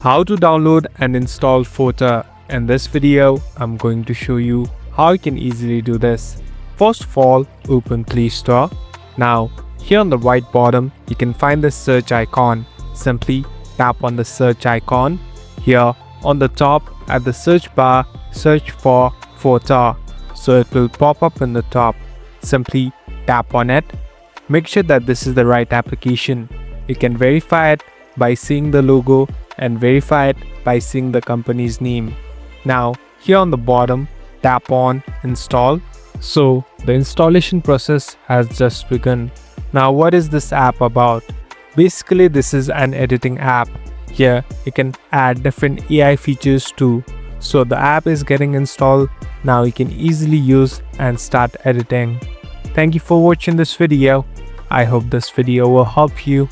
How to download and install Fotor. In this video, I'm going to show you how you can easily do this. First of all, open Play Store. Now, here on the right bottom, you can find the search icon. Simply tap on the search icon. Here on the top at the search bar, search for Fotor. So it will pop up in the top. Simply tap on it. Make sure that this is the right application. You can verify it by seeing the logo and verify it by seeing the company's name. Now, here on the bottom, tap on Install. So, the installation process has just begun. Now, what is this app about? Basically, this is an editing app. Here, you can add different AI features too. So, the app is getting installed. Now, you can easily use and start editing. Thank you for watching this video. I hope this video will help you.